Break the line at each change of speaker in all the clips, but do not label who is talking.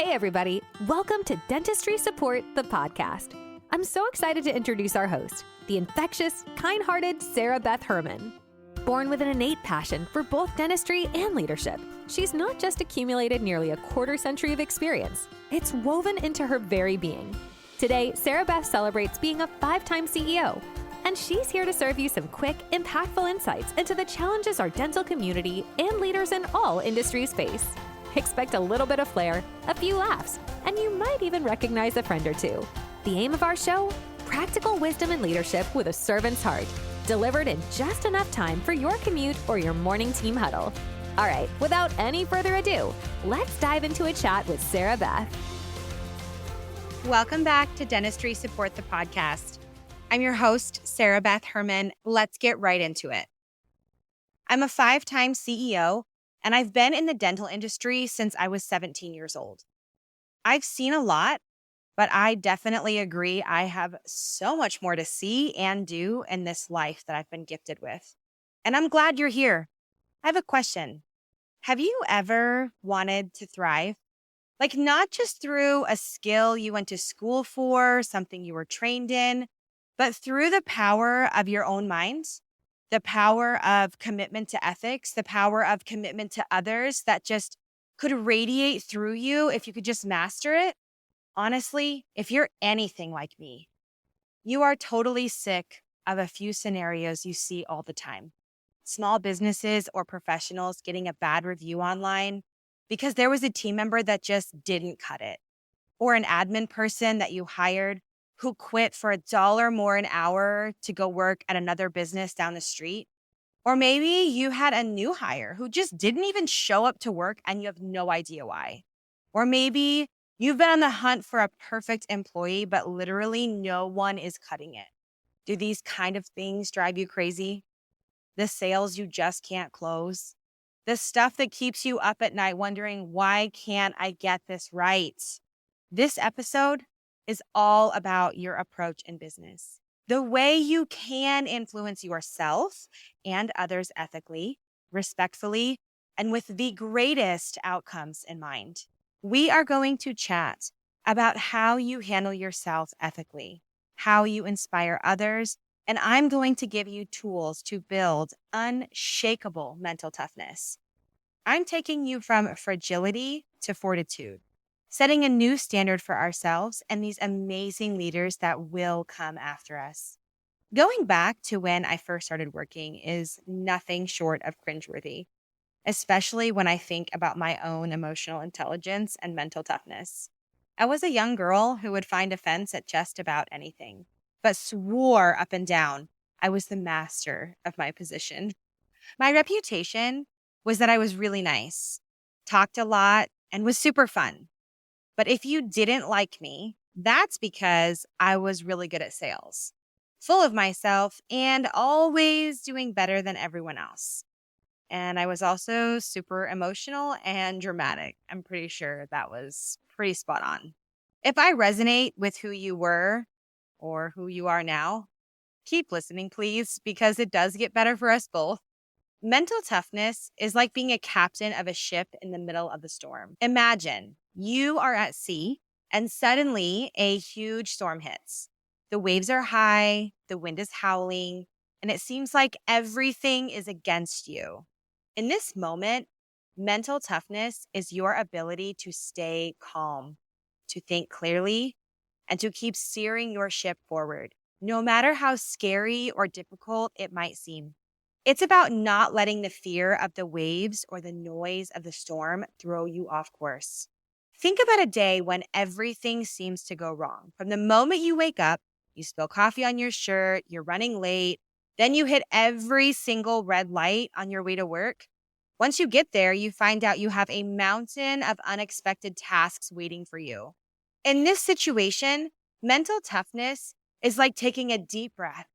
Hey everybody, welcome to Dentistry Support, the podcast. I'm so excited to introduce our host, the infectious, kind-hearted Sarah Beth Herman. Born with an innate passion for both dentistry and leadership, she's not just accumulated nearly a quarter century of experience, it's woven into her very being. Today, Sarah Beth celebrates being a 5-time CEO, and she's here to serve you some quick, impactful insights into the challenges our dental community and leaders in all industries face. Expect a little bit of flair, a few laughs, and you might even recognize a friend or two. The aim of our show? Practical wisdom and leadership with a servant's heart, delivered in just enough time for your commute or your morning team huddle. All right, without any further ado, let's dive into a chat with Sarah Beth.
Welcome back to Dentistry Support, the podcast. I'm your host, Sarah Beth Herman. Let's get right into it. I'm a 5-time CEO, and I've been in the dental industry since I was 17 years old. I've seen a lot, but I definitely agree I have so much more to see and do in this life that I've been gifted with. And I'm glad you're here. I have a question. Have you ever wanted to thrive? Like not just through a skill you went to school for, something you were trained in, but through the power of your own mind? The power of commitment to ethics, the power of commitment to others that just could radiate through you if you could just master it. Honestly, if you're anything like me, you are totally sick of a few scenarios you see all the time. Small businesses or professionals getting a bad review online because there was a team member that just didn't cut it, or an admin person that you hired who quit for $1 more an hour to go work at another business down the street. Or maybe you had a new hire who just didn't even show up to work and you have no idea why. Or maybe you've been on the hunt for a perfect employee, but literally no one is cutting it. Do these kind of things drive you crazy? The sales you just can't close? The stuff that keeps you up at night wondering, why can't I get this right? This episode is all about your approach in business. The way you can influence yourself and others ethically, respectfully, and with the greatest outcomes in mind. We are going to chat about how you handle yourself ethically, how you inspire others, and I'm going to give you tools to build unshakable mental toughness. I'm taking you from fragility to fortitude, setting a new standard for ourselves and these amazing leaders that will come after us. Going back to when I first started working is nothing short of cringeworthy, especially when I think about my own emotional intelligence and mental toughness. I was a young girl who would find offense at just about anything, but swore up and down I was the master of my position. My reputation was that I was really nice, talked a lot, and was super fun. But if you didn't like me, that's because I was really good at sales, full of myself, and always doing better than everyone else. And I was also super emotional and dramatic. I'm pretty sure that was pretty spot on. If I resonate with who you were or who you are now, keep listening, please, because it does get better for us both. Mental toughness is like being a captain of a ship in the middle of the storm. Imagine you are at sea and suddenly a huge storm hits. The waves are high, the wind is howling, and it seems like everything is against you. In this moment, mental toughness is your ability to stay calm, to think clearly, and to keep steering your ship forward, no matter how scary or difficult it might seem. It's about not letting the fear of the waves or the noise of the storm throw you off course. Think about a day when everything seems to go wrong. From the moment you wake up, you spill coffee on your shirt, you're running late, then you hit every single red light on your way to work. Once you get there, you find out you have a mountain of unexpected tasks waiting for you. In this situation, mental toughness is like taking a deep breath,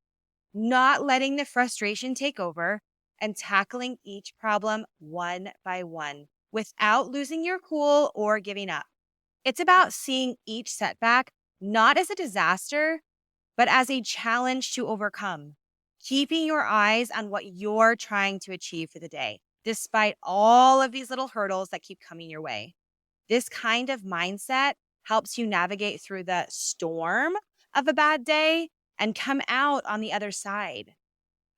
not letting the frustration take over, and tackling each problem one by one without losing your cool or giving up. It's about seeing each setback not as a disaster, but as a challenge to overcome, keeping your eyes on what you're trying to achieve for the day, despite all of these little hurdles that keep coming your way. This kind of mindset helps you navigate through the storm of a bad day and come out on the other side.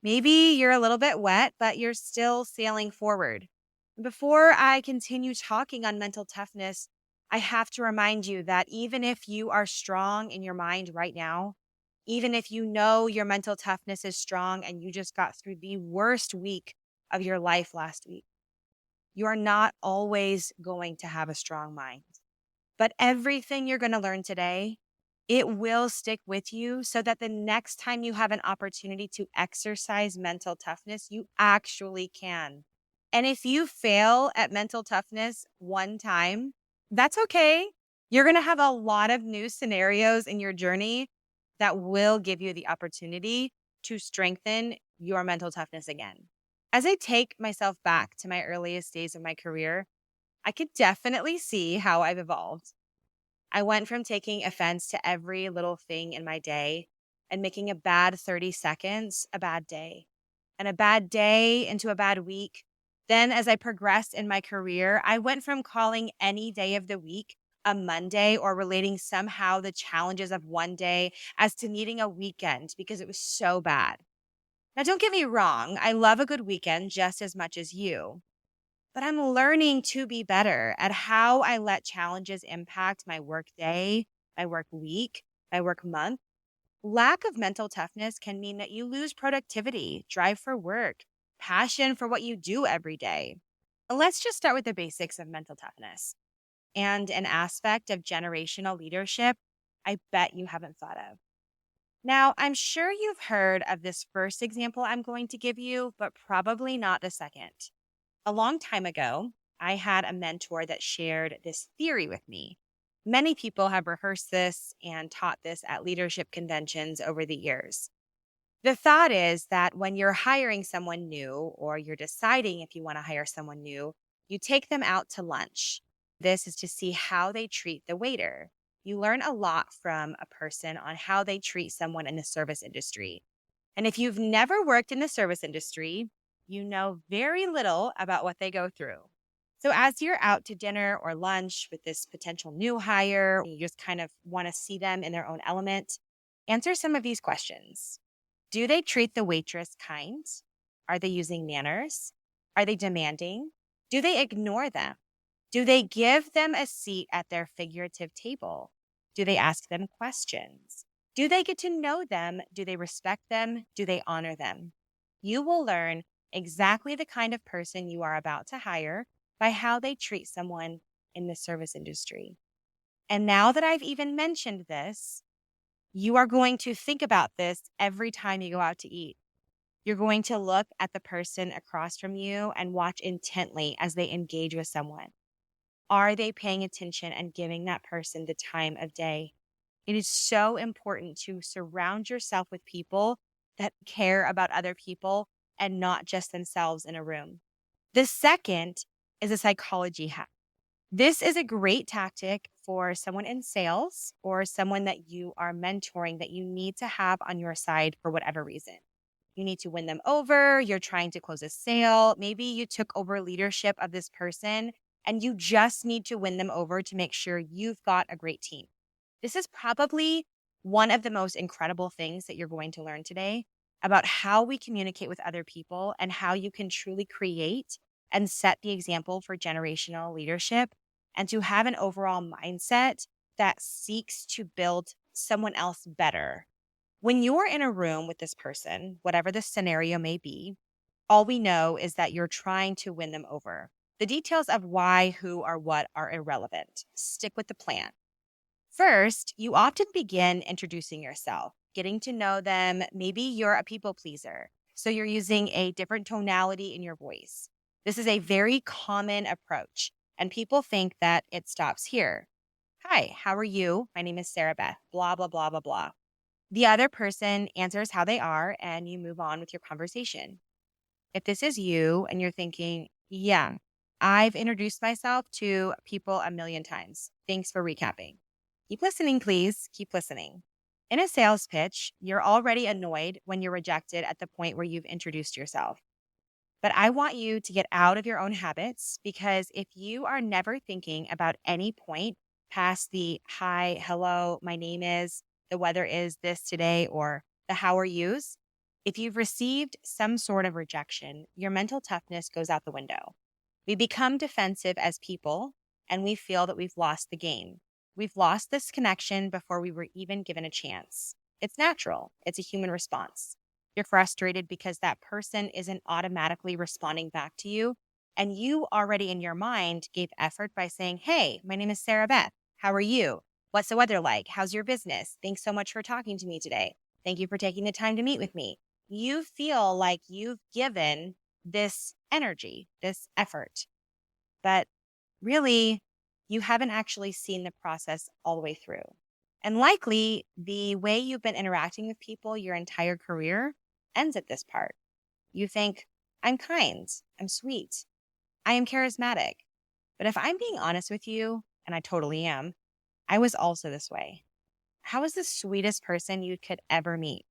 Maybe you're a little bit wet, but you're still sailing forward. Before I continue talking on mental toughness, I have to remind you that even if you are strong in your mind right now, even if you know your mental toughness is strong and you just got through the worst week of your life last week, you are not always going to have a strong mind. But everything you're going to learn today, it will stick with you so that the next time you have an opportunity to exercise mental toughness, you actually can. And if you fail at mental toughness one time, that's okay. You're going to have a lot of new scenarios in your journey that will give you the opportunity to strengthen your mental toughness again. As I take myself back to my earliest days of my career, I could definitely see how I've evolved. I went from taking offense to every little thing in my day and making a bad 30 seconds a bad day, and a bad day into a bad week. Then, as I progressed in my career, I went from calling any day of the week a Monday or relating somehow the challenges of one day as to needing a weekend because it was so bad. Now, don't get me wrong, I love a good weekend just as much as you. But I'm learning to be better at how I let challenges impact my work day, my work week, my work month. Lack of mental toughness can mean that you lose productivity, drive for work, passion for what you do every day. Let's just start with the basics of mental toughness and an aspect of generational leadership I bet you haven't thought of. Now, I'm sure you've heard of this first example I'm going to give you, but probably not the second. A long time ago, I had a mentor that shared this theory with me. Many people have rehearsed this and taught this at leadership conventions over the years. The thought is that when you're hiring someone new or you're deciding if you want to hire someone new, you take them out to lunch. This is to see how they treat the waiter. You learn a lot from a person on how they treat someone in the service industry. And if you've never worked in the service industry, you know very little about what they go through. So as you're out to dinner or lunch with this potential new hire, you just kind of want to see them in their own element, answer some of these questions. Do they treat the waitress kind? Are they using manners? Are they demanding? Do they ignore them? Do they give them a seat at their figurative table? Do they ask them questions? Do they get to know them? Do they respect them? Do they honor them? You will learn exactly the kind of person you are about to hire by how they treat someone in the service industry. And now that I've even mentioned this, you are going to think about this every time you go out to eat. You're going to look at the person across from you and watch intently as they engage with someone. Are they paying attention and giving that person the time of day? It is so important to surround yourself with people that care about other people and not just themselves in a room. The second is a psychology hack. This is a great tactic for someone in sales or someone that you are mentoring that you need to have on your side for whatever reason. You need to win them over. You're trying to close a sale. Maybe you took over leadership of this person and you just need to win them over to make sure you've got a great team. This is probably one of the most incredible things that you're going to learn today about how we communicate with other people and how you can truly create and set the example for generational leadership and to have an overall mindset that seeks to build someone else better. When you're in a room with this person, whatever the scenario may be, all we know is that you're trying to win them over. The details of why, who, or what are irrelevant. Stick with the plan. First, you often begin introducing yourself, getting to know them. Maybe you're a people pleaser, so you're using a different tonality in your voice. This is a very common approach, and people think that it stops here. Hi, how are you? My name is Sarah Beth, blah, blah, blah, blah, blah. The other person answers how they are, and you move on with your conversation. If this is you and you're thinking, yeah, I've introduced myself to people a million times. Thanks for recapping. Keep listening, please. Keep listening. In a sales pitch, you're already annoyed when you're rejected at the point where you've introduced yourself. But I want you to get out of your own habits, because if you are never thinking about any point past the hi, hello, my name is, the weather is this today, or the how are yous, if you've received some sort of rejection, your mental toughness goes out the window. We become defensive as people, and we feel that we've lost the game. We've lost this connection before we were even given a chance. It's natural. It's a human response. You're frustrated because that person isn't automatically responding back to you. And you already in your mind gave effort by saying, hey, my name is Sarah Beth. How are you? What's the weather like? How's your business? Thanks so much for talking to me today. Thank you for taking the time to meet with me. You feel like you've given this energy, this effort, but really, you haven't actually seen the process all the way through. And likely, the way you've been interacting with people your entire career ends at this part. You think, I'm kind, I'm sweet, I am charismatic. But if I'm being honest with you, and I totally am, I was also this way. I was the sweetest person you could ever meet,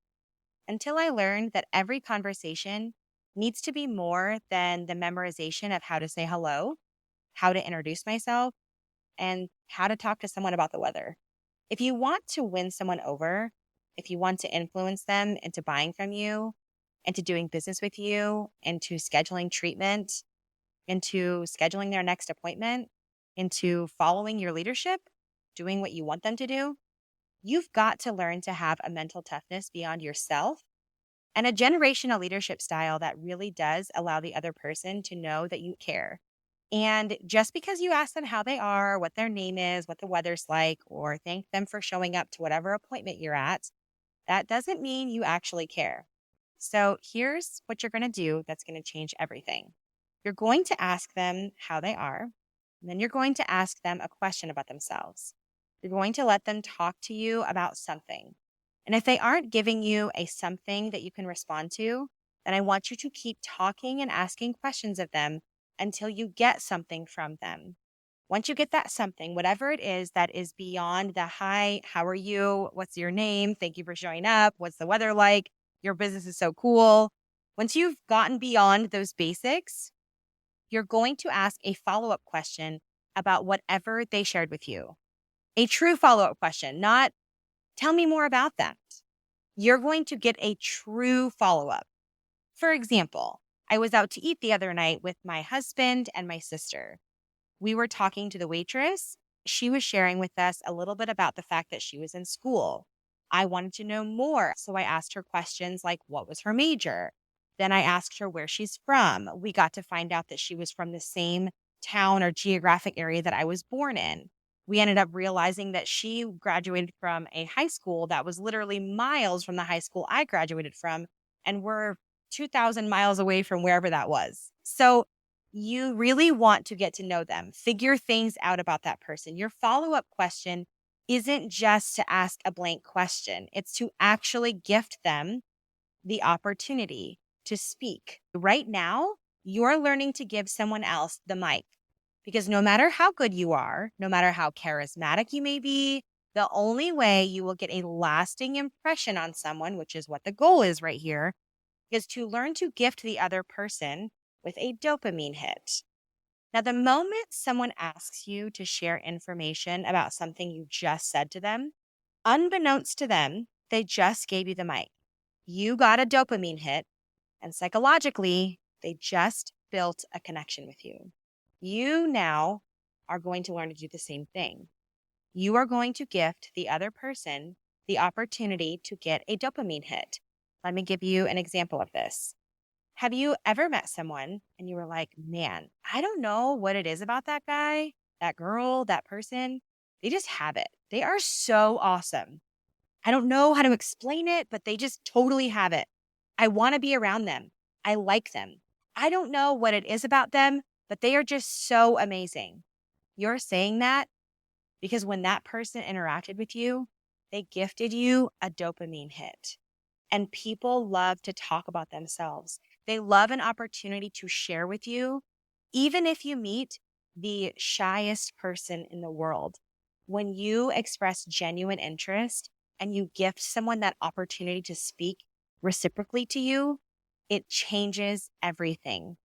until I learned that every conversation needs to be more than the memorization of how to say hello, how to introduce myself, and how to talk to someone about the weather. If you want to win someone over, if you want to influence them into buying from you, into doing business with you, into scheduling treatment, into scheduling their next appointment, into following your leadership, doing what you want them to do, you've got to learn to have a mental toughness beyond yourself and a generational leadership style that really does allow the other person to know that you care. And just because you ask them how they are, what their name is, what the weather's like, or thank them for showing up to whatever appointment you're at, that doesn't mean you actually care. So here's what you're going to do that's going to change everything. You're going to ask them how they are, and then you're going to ask them a question about themselves. You're going to let them talk to you about something. And if they aren't giving you a something that you can respond to, then I want you to keep talking and asking questions of them until you get something from them. Once you get that something, whatever it is that is beyond the hi, how are you? What's your name? Thank you for showing up. What's the weather like? Your business is so cool. Once you've gotten beyond those basics, you're going to ask a follow-up question about whatever they shared with you. A true follow-up question, not tell me more about that. You're going to get a true follow-up. For example, I was out to eat the other night with my husband and my sister. We were talking to the waitress. She was sharing with us a little bit about the fact that she was in school. I wanted to know more, so I asked her questions like, what was her major? Then I asked her where she's from. We got to find out that she was from the same town or geographic area that I was born in. We ended up realizing that she graduated from a high school that was literally miles from the high school I graduated from, and we're 2,000 miles away from wherever that was. So you really want to get to know them, figure things out about that person. Your follow-up question isn't just to ask a blank question. It's to actually gift them the opportunity to speak. Right now, you're learning to give someone else the mic, because no matter how good you are, no matter how charismatic you may be, the only way you will get a lasting impression on someone, which is what the goal is right here, is to learn to gift the other person with a dopamine hit. Now, the moment someone asks you to share information about something you just said to them, unbeknownst to them, they just gave you the mic. You got a dopamine hit, and psychologically, they just built a connection with you. You now are going to learn to do the same thing. You are going to gift the other person the opportunity to get a dopamine hit. Let me give you an example of this. Have you ever met someone and you were like, man, I don't know what it is about that guy, that girl, that person. They just have it. They are so awesome. I don't know how to explain it, but they just totally have it. I want to be around them. I like them. I don't know what it is about them, but they are just so amazing. You're saying that because when that person interacted with you, they gifted you a dopamine hit. And people love to talk about themselves. They love an opportunity to share with you, even if you meet the shyest person in the world. When you express genuine interest and you gift someone that opportunity to speak reciprocally to you, it changes everything.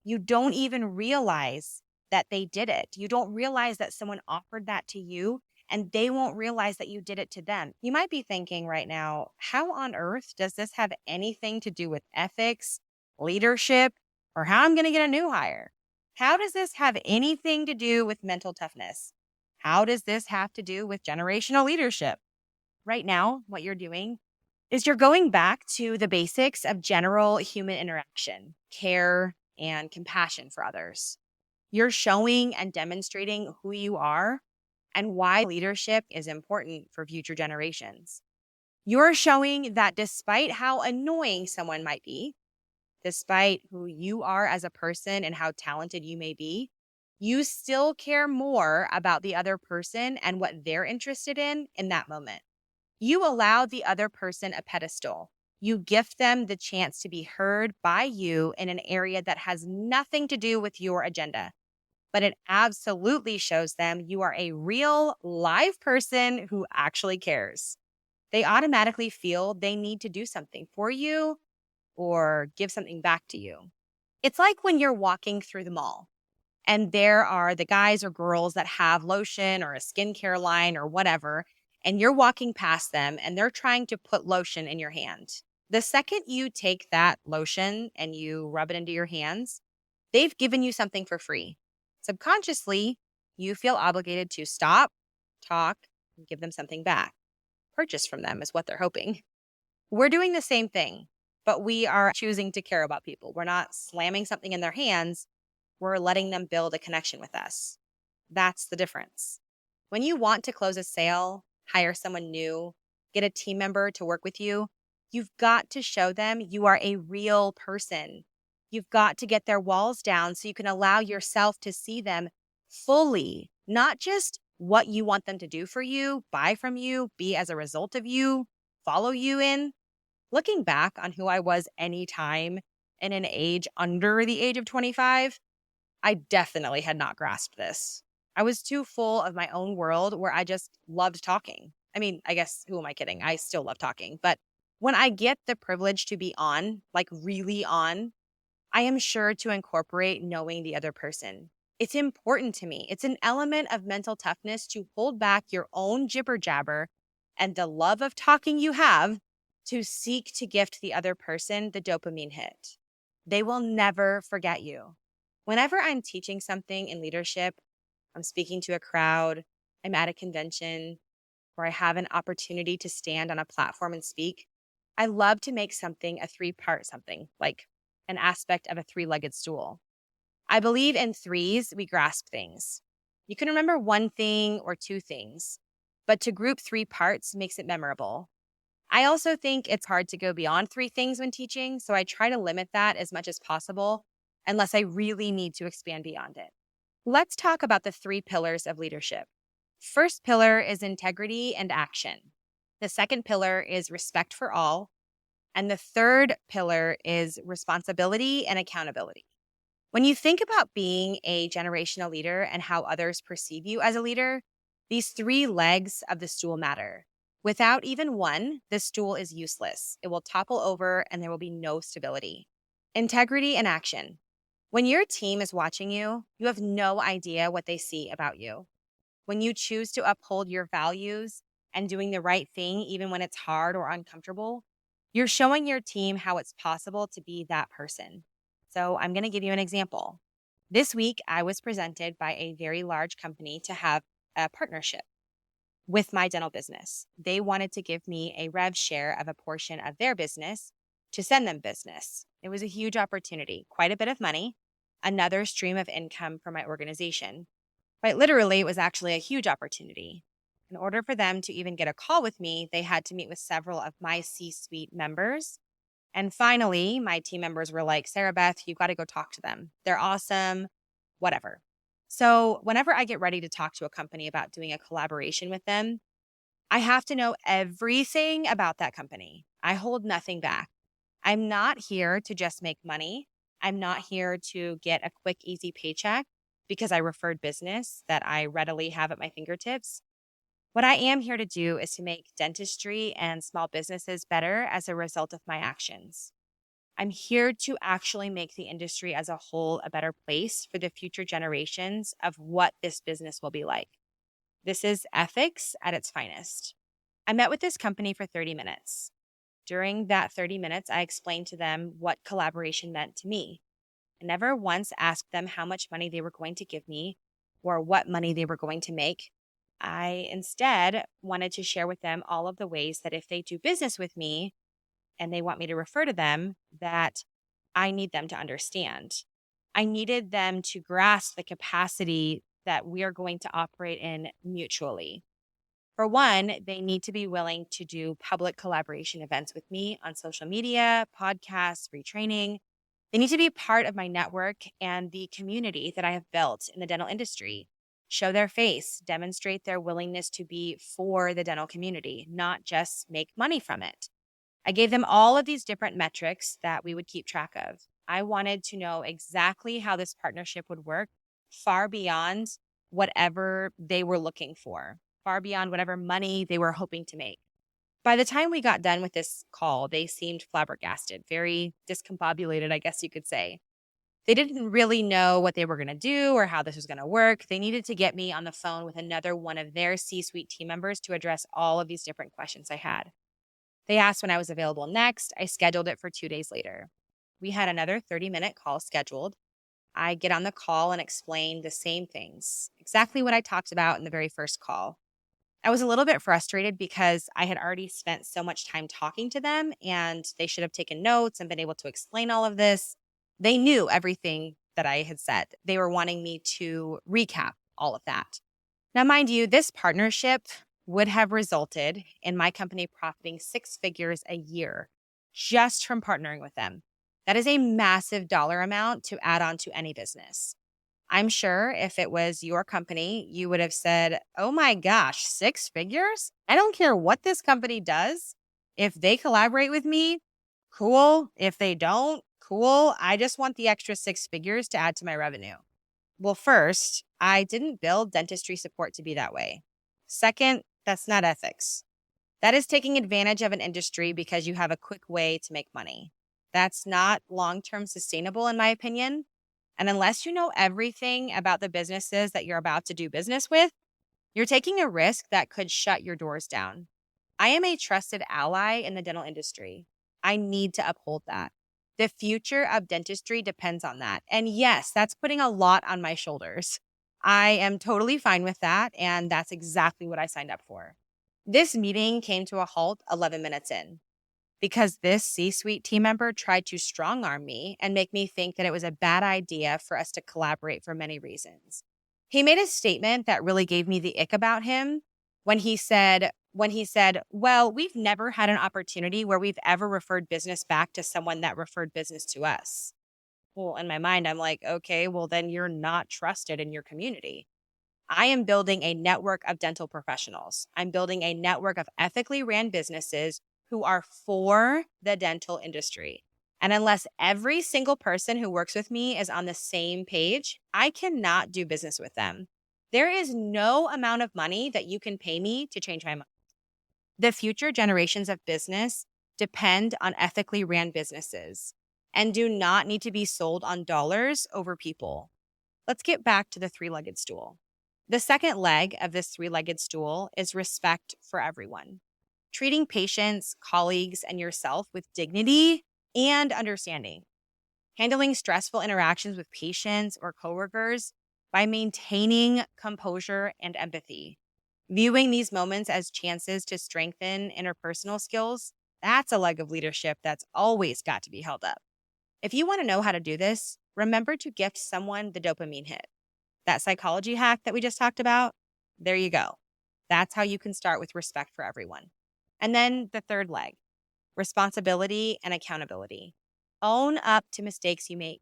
You don't even realize that they did it. You don't realize that someone offered that to you, and they won't realize that you did it to them. You might be thinking right now, how on earth does this have anything to do with ethics, leadership, or how I'm going to get a new hire? How does this have anything to do with mental toughness? How does this have to do with generational leadership? Right now, what you're doing is you're going back to the basics of general human interaction, care, and compassion for others. You're showing and demonstrating who you are and why leadership is important for future generations. You're showing that despite how annoying someone might be, despite who you are as a person and how talented you may be, you still care more about the other person and what they're interested in that moment. You allow the other person a pedestal. You gift them the chance to be heard by you in an area that has nothing to do with your agenda. But it absolutely shows them you are a real, live person who actually cares. They automatically feel they need to do something for you or give something back to you. It's like when you're walking through the mall and there are the guys or girls that have lotion or a skincare line or whatever, and you're walking past them and they're trying to put lotion in your hand. The second you take that lotion and you rub it into your hands, they've given you something for free. Subconsciously, you feel obligated to stop, talk, and give them something back. Purchase from them is what they're hoping. We're doing the same thing, but we are choosing to care about people. We're not slamming something in their hands. We're letting them build a connection with us. That's the difference. When you want to close a sale, hire someone new, get a team member to work with you, you've got to show them you are a real person. You've got to get their walls down so you can allow yourself to see them fully, not just what you want them to do for you, buy from you, be as a result of you, follow you in. Looking back on who I was anytime in an age under the age of 25, I definitely had not grasped this. I was too full of my own world where I just loved talking. I mean, I guess, who am I kidding? I still love talking. But when I get the privilege to be on, like really on, I am sure to incorporate knowing the other person. It's important to me. It's an element of mental toughness to hold back your own jibber jabber and the love of talking you have to seek to gift the other person the dopamine hit. They will never forget you. Whenever I'm teaching something in leadership, I'm speaking to a crowd, I'm at a convention, or I have an opportunity to stand on a platform and speak, I love to make something a three-part something, like an aspect of a three-legged stool. I believe in threes, we grasp things. You can remember one thing or two things, but to group three parts makes it memorable. I also think it's hard to go beyond three things when teaching, so I try to limit that as much as possible, unless I really need to expand beyond it. Let's talk about the three pillars of leadership. First pillar is integrity and action. The second pillar is respect for all. And the third pillar is responsibility and accountability. When you think about being a generational leader and how others perceive you as a leader, these three legs of the stool matter. Without even one, the stool is useless. It will topple over and there will be no stability. Integrity and action. When your team is watching you, you have no idea what they see about you. When you choose to uphold your values and doing the right thing, even when it's hard or uncomfortable, you're showing your team how it's possible to be that person. So I'm going to give you an example. This week, I was presented by a very large company to have a partnership with my dental business. They wanted to give me a rev share of a portion of their business to send them business. It was a huge opportunity, quite a bit of money, another stream of income for my organization. Quite literally, it was actually a huge opportunity. In order for them to even get a call with me, they had to meet with several of my C-suite members. And finally, my team members were like, Sarah Beth, you got to go talk to them. They're awesome, whatever. So whenever I get ready to talk to a company about doing a collaboration with them, I have to know everything about that company. I hold nothing back. I'm not here to just make money. I'm not here to get a quick, easy paycheck because I referred business that I readily have at my fingertips. What I am here to do is to make dentistry and small businesses better as a result of my actions. I'm here to actually make the industry as a whole a better place for the future generations of what this business will be like. This is ethics at its finest. I met with this company for 30 minutes. During that 30 minutes, I explained to them what collaboration meant to me. I never once asked them how much money they were going to give me or what money they were going to make. I instead wanted to share with them all of the ways that if they do business with me and they want me to refer to them, that I need them to understand. I needed them to grasp the capacity that we are going to operate in mutually. For one, they need to be willing to do public collaboration events with me on social media, podcasts, free training. They need to be part of my network and the community that I have built in the dental industry. Show their face, demonstrate their willingness to be for the dental community, not just make money from it. I gave them all of these different metrics that we would keep track of. I wanted to know exactly how this partnership would work far beyond whatever they were looking for, far beyond whatever money they were hoping to make. By the time we got done with this call, they seemed flabbergasted, very discombobulated, I guess you could say. They didn't really know what they were going to do or how this was going to work. They needed to get me on the phone with another one of their C-suite team members to address all of these different questions I had. They asked when I was available next. I scheduled it for 2 days later. We had another 30-minute call scheduled. I get on the call and explain the same things, exactly what I talked about in the very first call. I was a little bit frustrated because I had already spent so much time talking to them and they should have taken notes and been able to explain all of this. They knew everything that I had said. They were wanting me to recap all of that. Now, mind you, this partnership would have resulted in my company profiting 6 figures a year just from partnering with them. That is a massive dollar amount to add on to any business. I'm sure if it was your company, you would have said, oh my gosh, 6 figures? I don't care what this company does. If they collaborate with me, cool. If they don't, cool. I just want the extra 6 figures to add to my revenue. Well, first, I didn't build dentistry support to be that way. Second, that's not ethics. That is taking advantage of an industry because you have a quick way to make money. That's not long-term sustainable, in my opinion. And unless you know everything about the businesses that you're about to do business with, you're taking a risk that could shut your doors down. I am a trusted ally in the dental industry. I need to uphold that. The future of dentistry depends on that. And yes, that's putting a lot on my shoulders. I am totally fine with that, and that's exactly what I signed up for. This meeting came to a halt 11 minutes in because this C-suite team member tried to strong arm me and make me think that it was a bad idea for us to collaborate for many reasons. He made a statement that really gave me the ick about him when he said, well, we've never had an opportunity where we've ever referred business back to someone that referred business to us. Well, in my mind, I'm like, okay, well, then you're not trusted in your community. I am building a network of dental professionals. I'm building a network of ethically ran businesses who are for the dental industry. And unless every single person who works with me is on the same page, I cannot do business with them. There is no amount of money that you can pay me to change my mind. The future generations of business depend on ethically ran businesses and do not need to be sold on dollars over people. Let's get back to the 3-legged stool. The second leg of this 3-legged stool is respect for everyone. Treating patients, colleagues, and yourself with dignity and understanding. Handling stressful interactions with patients or coworkers by maintaining composure and empathy. Viewing these moments as chances to strengthen interpersonal skills, that's a leg of leadership that's always got to be held up. If you want to know how to do this, remember to gift someone the dopamine hit. That psychology hack that we just talked about, there you go. That's how you can start with respect for everyone. And then the third leg, responsibility and accountability. Own up to mistakes you make.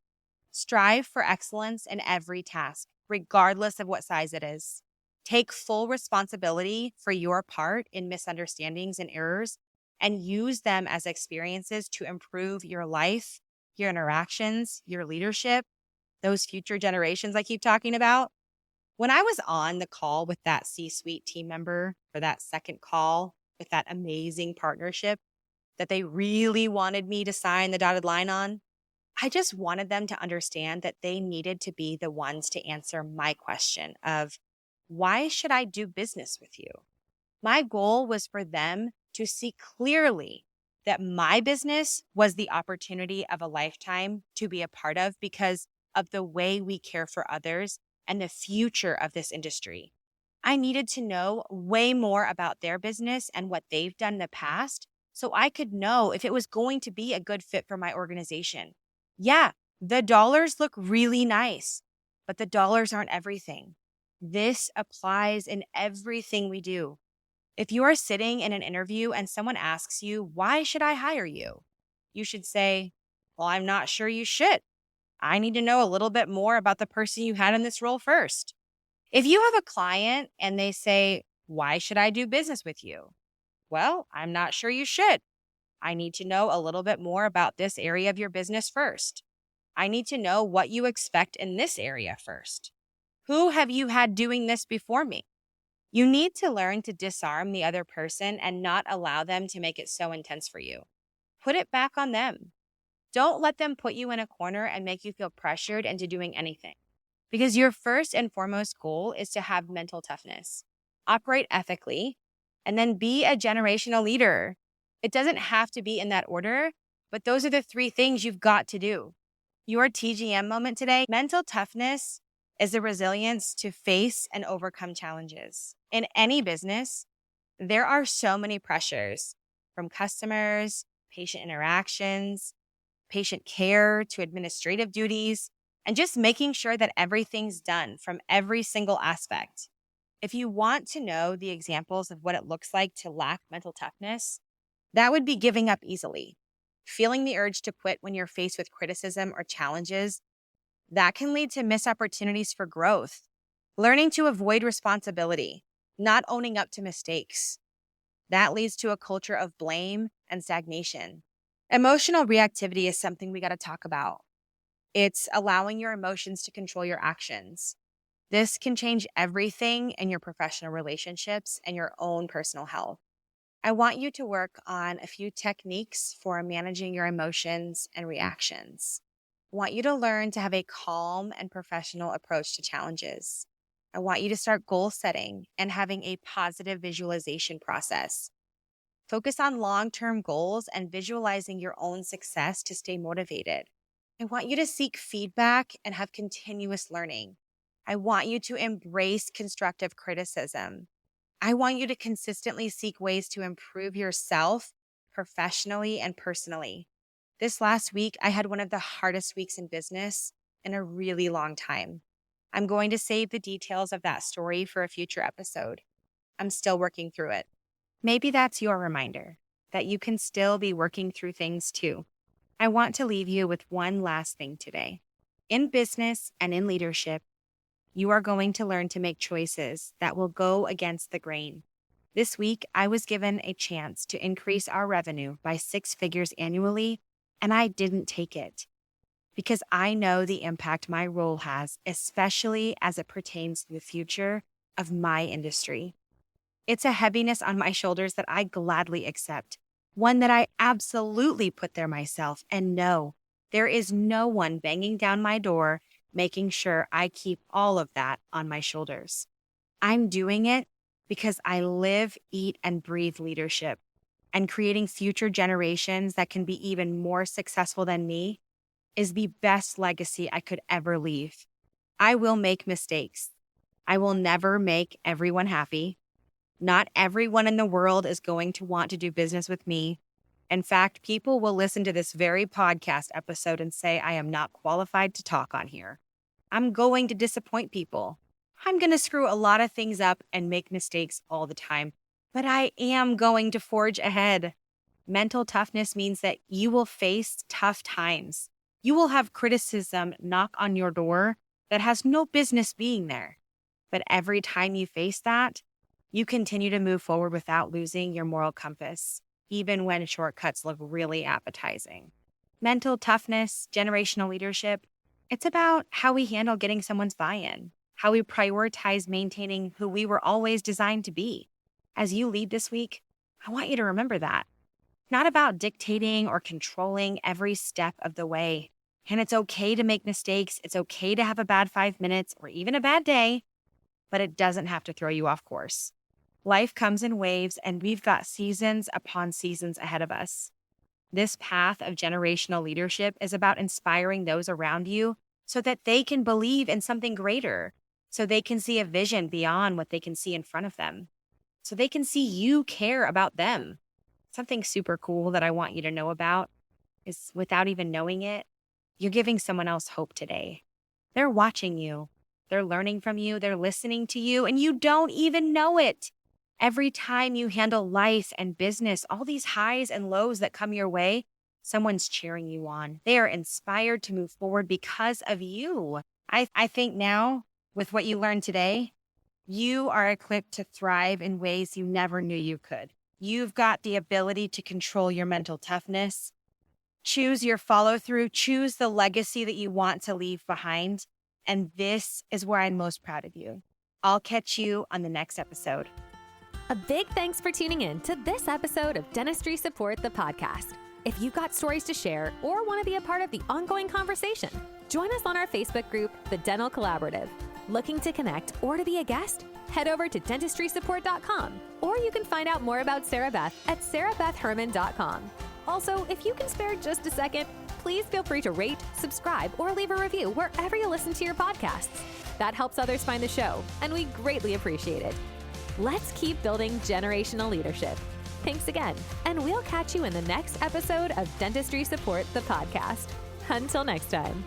Strive for excellence in every task, regardless of what size it is. Take full responsibility for your part in misunderstandings and errors and use them as experiences to improve your life, your interactions, your leadership, those future generations I keep talking about. When I was on the call with that C-suite team member for that second call with that amazing partnership, that they really wanted me to sign the dotted line on. I just wanted them to understand that they needed to be the ones to answer my question of, why should I do business with you? My goal was for them to see clearly that my business was the opportunity of a lifetime to be a part of because of the way we care for others and the future of this industry. I needed to know way more about their business and what they've done in the past so I could know if it was going to be a good fit for my organization. Yeah, the dollars look really nice, but the dollars aren't everything. This applies in everything we do. If you are sitting in an interview and someone asks you, why should I hire you? You should say, well, I'm not sure you should. I need to know a little bit more about the person you had in this role first. If you have a client and they say, why should I do business with you? Well, I'm not sure you should. I need to know a little bit more about this area of your business first. I need to know what you expect in this area first. Who have you had doing this before me? You need to learn to disarm the other person and not allow them to make it so intense for you. Put it back on them. Don't let them put you in a corner and make you feel pressured into doing anything. Because your first and foremost goal is to have mental toughness, operate ethically, and then be a generational leader. It doesn't have to be in that order, but those are the 3 things you've got to do. Your TGM moment today, mental toughness is the resilience to face and overcome challenges. In any business, there are so many pressures from customers, patient interactions, patient care to administrative duties, and just making sure that everything's done from every single aspect. If you want to know the examples of what it looks like to lack mental toughness, that would be giving up easily. Feeling the urge to quit when you're faced with criticism or challenges, that can lead to missed opportunities for growth. Learning to avoid responsibility, not owning up to mistakes. That leads to a culture of blame and stagnation. Emotional reactivity is something we got to talk about. It's allowing your emotions to control your actions. This can change everything in your professional relationships and your own personal health. I want you to work on a few techniques for managing your emotions and reactions. I want you to learn to have a calm and professional approach to challenges. I want you to start goal setting and having a positive visualization process. Focus on long-term goals and visualizing your own success to stay motivated. I want you to seek feedback and have continuous learning. I want you to embrace constructive criticism. I want you to consistently seek ways to improve yourself professionally and personally. This last week, I had one of the hardest weeks in business in a really long time. I'm going to save the details of that story for a future episode. I'm still working through it. Maybe that's your reminder that you can still be working through things too. I want to leave you with one last thing today. In business and in leadership, you are going to learn to make choices that will go against the grain. This week, I was given a chance to increase our revenue by 6 figures annually, and I didn't take it because I know the impact my role has, especially as it pertains to the future of my industry. It's a heaviness on my shoulders that I gladly accept, one that I absolutely put there myself. And no, there is no one banging down my door making sure I keep all of that on my shoulders. I'm doing it because I live, eat, and breathe leadership, and creating future generations that can be even more successful than me is the best legacy I could ever leave. I will make mistakes. I will never make everyone happy. Not everyone in the world is going to want to do business with me. In fact, people will listen to this very podcast episode and say I am not qualified to talk on here. I'm going to disappoint people. I'm going to screw a lot of things up and make mistakes all the time, but I am going to forge ahead. Mental toughness means that you will face tough times. You will have criticism knock on your door that has no business being there. But every time you face that, you continue to move forward without losing your moral compass, even when shortcuts look really appetizing. Mental toughness, generational leadership, it's about how we handle getting someone's buy-in, how we prioritize maintaining who we were always designed to be. As you lead this week, I want you to remember that. not about dictating or controlling every step of the way. And it's okay to make mistakes. It's okay to have a bad 5 minutes or even a bad day, but it doesn't have to throw you off course. Life comes in waves, and we've got seasons upon seasons ahead of us. This path of generational leadership is about inspiring those around you so that they can believe in something greater, so they can see a vision beyond what they can see in front of them, so they can see you care about them. Something super cool that I want you to know about is, without even knowing it, you're giving someone else hope today. They're watching you. They're learning from you. They're listening to you, and you don't even know it. Every time you handle life and business, all these highs and lows that come your way, someone's cheering you on. They are inspired to move forward because of you. I think now, with what you learned today, you are equipped to thrive in ways you never knew you could. You've got the ability to control your mental toughness, choose your follow through, choose the legacy that you want to leave behind. And this is where I'm most proud of you. I'll catch you on the next episode.
A big thanks for tuning in to this episode of Dentistry Support, the podcast. If you've got stories to share or want to be a part of the ongoing conversation, join us on our Facebook group, The Dental Collaborative. Looking to connect or to be a guest? Head over to dentistrysupport.com, or you can find out more about Sarah Beth at sarahbethherman.com. Also, if you can spare just a second, please feel free to rate, subscribe, or leave a review wherever you listen to your podcasts. That helps others find the show, and we greatly appreciate it. Let's keep building generational leadership. Thanks again, and we'll catch you in the next episode of Dentistry Support, the podcast. Until next time.